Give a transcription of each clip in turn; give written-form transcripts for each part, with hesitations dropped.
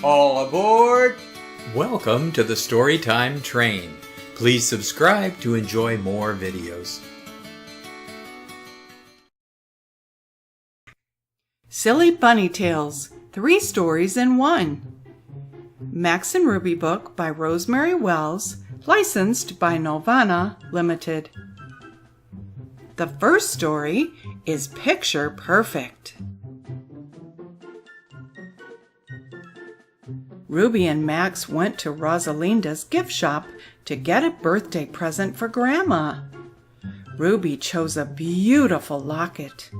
All aboard! Welcome to the Storytime Train. Please subscribe to enjoy more videos. Silly Bunny Tales, 3 stories in 1. Max and Ruby book by Rosemary Wells, licensed by Nelvana Limited. The first story is Picture Perfect. Ruby and Max went to Rosalinda's gift shop to get a birthday present for Grandma. Ruby chose a beautiful locket.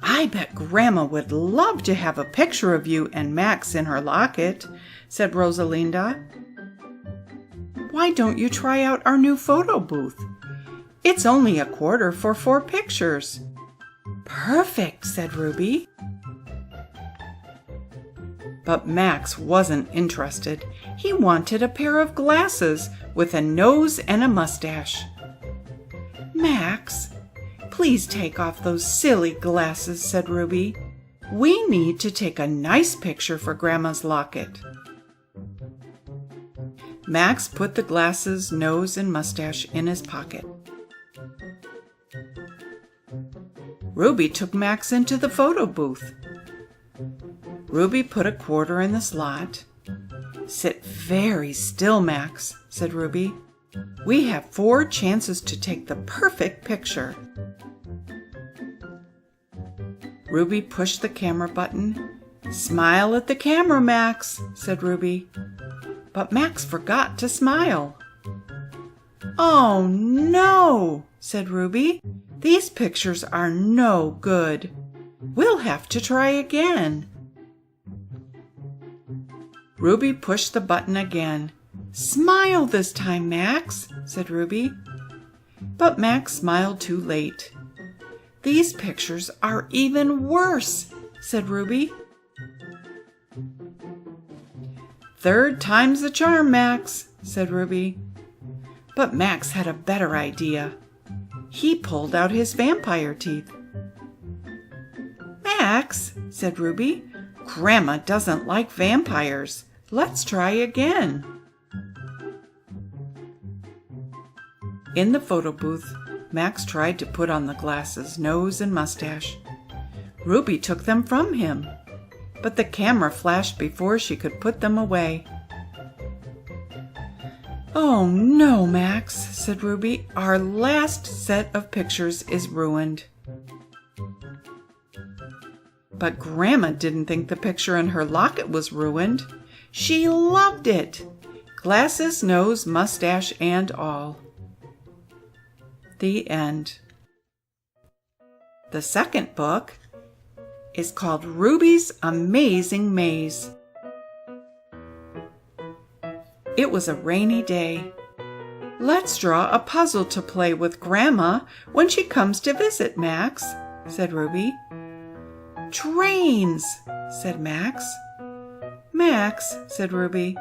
"I bet Grandma would love to have a picture of you and Max in her locket," said Rosalinda. "Why don't you try out our new photo booth? It's only a quarter for 4 pictures." "Perfect," said Ruby. But Max wasn't interested. He wanted a pair of glasses with a nose and a mustache. "Max, please take off those silly glasses," said Ruby. "We need to take a nice picture for Grandma's locket." Max put the glasses, nose, and mustache in his pocket. Ruby took Max into the photo booth. Ruby put a quarter in the slot. "Sit very still, Max," said Ruby. "We have 4 chances to take the perfect picture." Ruby pushed the camera button. "Smile at the camera, Max," said Ruby. But Max forgot to smile. "Oh no," said Ruby. "These pictures are no good. We'll have to try again." Ruby pushed the button again. "Smile this time, Max," said Ruby. But Max smiled too late. "These pictures are even worse," said Ruby. "Third time's the charm, Max," said Ruby. But Max had a better idea. He pulled out his vampire teeth. "Max," said Ruby, "Grandma doesn't like vampires. Let's try again." In the photo booth, Max tried to put on the glasses, nose, and mustache. Ruby took them from him, but the camera flashed before she could put them away. "Oh no, Max," said Ruby. "Our last set of pictures is ruined." But Grandma didn't think the picture in her locket was ruined. She loved it. Glasses, nose, mustache, and all. The end. The second book is called Ruby's Amazing Maze. It was a rainy day. "Let's draw a puzzle to play with Grandma when she comes to visit, Max," said Ruby. "Trains," said Max. "Max," said Ruby,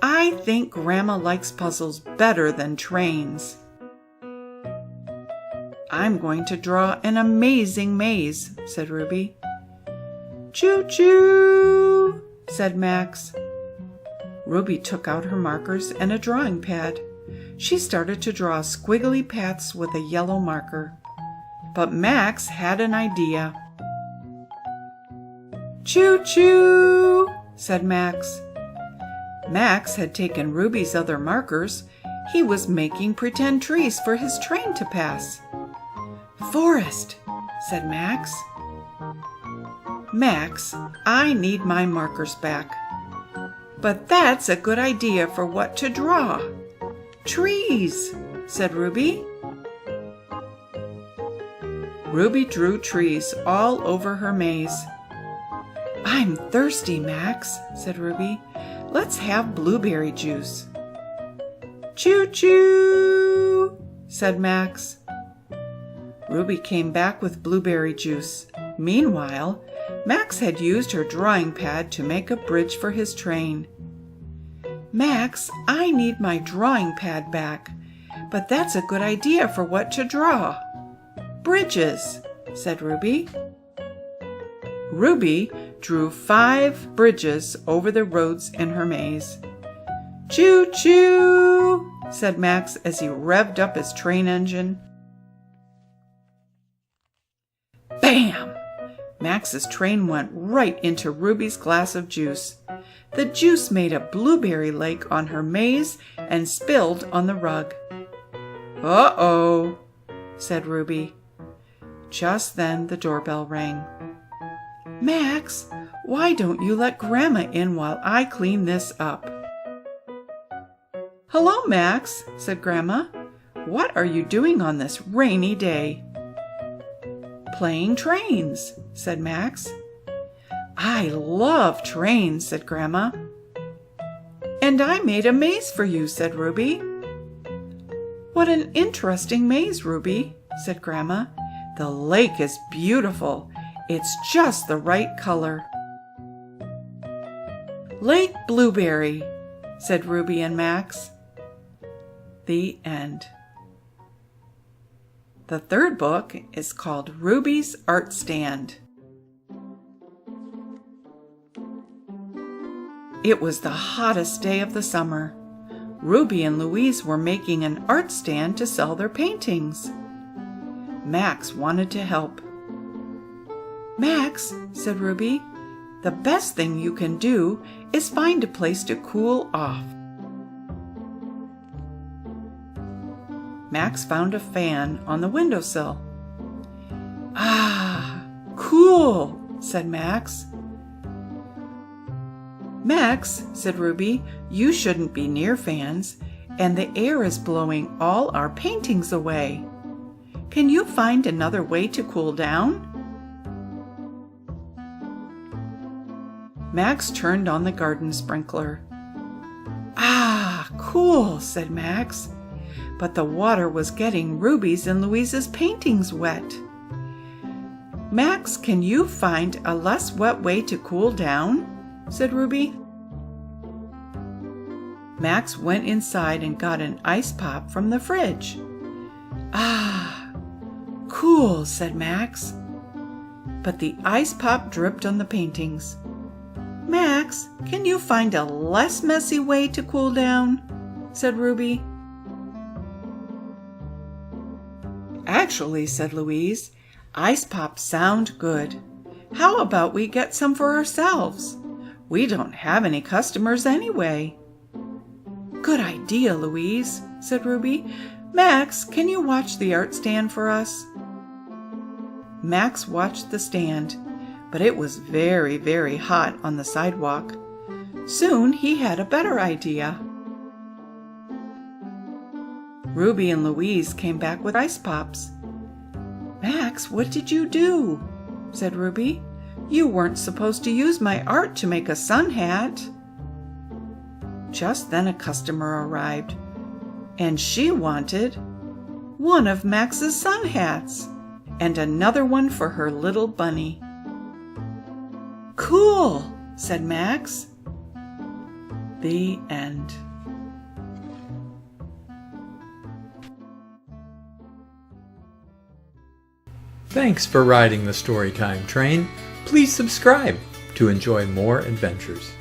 "I think Grandma likes puzzles better than trains." "I'm going to draw an amazing maze," said Ruby. "Choo-choo," said Max. Ruby took out her markers and a drawing pad. She started to draw squiggly paths with a yellow marker. But Max had an idea. "Choo-choo," said Max. Max had taken Ruby's other markers. He was making pretend trees for his train to pass. "Forest," said Max. "Max, I need my markers back." "But that's a good idea for what to draw." "Trees," said Ruby. Ruby drew trees all over her maze. "I'm thirsty, Max," said Ruby. "Let's have blueberry juice." "Choo-choo," said Max. Ruby came back with blueberry juice. Meanwhile, Max had used her drawing pad to make a bridge for his train. "Max, I need my drawing pad back, but that's a good idea for what to draw." "Bridges," said Ruby. Ruby drew 5 bridges over the roads in her maze. "Choo-choo!" said Max as he revved up his train engine. Bam! Max's train went right into Ruby's glass of juice. The juice made a blueberry lake on her maze and spilled on the rug. "Uh-oh," said Ruby. Just then the doorbell rang. "Max, why don't you let Grandma in while I clean this up?" "Hello, Max," said Grandma. "What are you doing on this rainy day?" "Playing trains," said Max. "I love trains," said Grandma. "And I made a maze for you," said Ruby. "What an interesting maze, Ruby," said Grandma. "The lake is beautiful. It's just the right color." "Lake Blueberry," said Ruby and Max. The end. The third book is called Ruby's Art Stand. It was the hottest day of the summer. Ruby and Louise were making an art stand to sell their paintings. Max wanted to help. "Max," said Ruby, "the best thing you can do is find a place to cool off." Max found a fan on the windowsill. "Ah, cool," said Max. "Max," said Ruby, "you shouldn't be near fans, and the air is blowing all our paintings away. Can you find another way to cool down?" Max turned on the garden sprinkler. "Ah, cool," said Max. But the water was getting Ruby's and Louise's paintings wet. "Max, can you find a less wet way to cool down?" said Ruby. Max went inside and got an ice pop from the fridge. "Ah, cool," said Max. But the ice pop dripped on the paintings. "Max, can you find a less messy way to cool down?" said Ruby. "Actually," said Louise, "ice pops sound good. How about we get some for ourselves? We don't have any customers anyway." "Good idea, Louise," said Ruby. "Max, can you watch the art stand for us?" Max watched the stand, but it was very, very hot on the sidewalk. Soon he had a better idea. Ruby and Louise came back with ice pops. "Max, what did you do?" said Ruby. "You weren't supposed to use my art to make a sun hat." Just then a customer arrived, and she wanted one of Max's sun hats and another one for her little bunny. "Cool," said Max. The end. Thanks for riding the Storytime Train. Please subscribe to enjoy more adventures.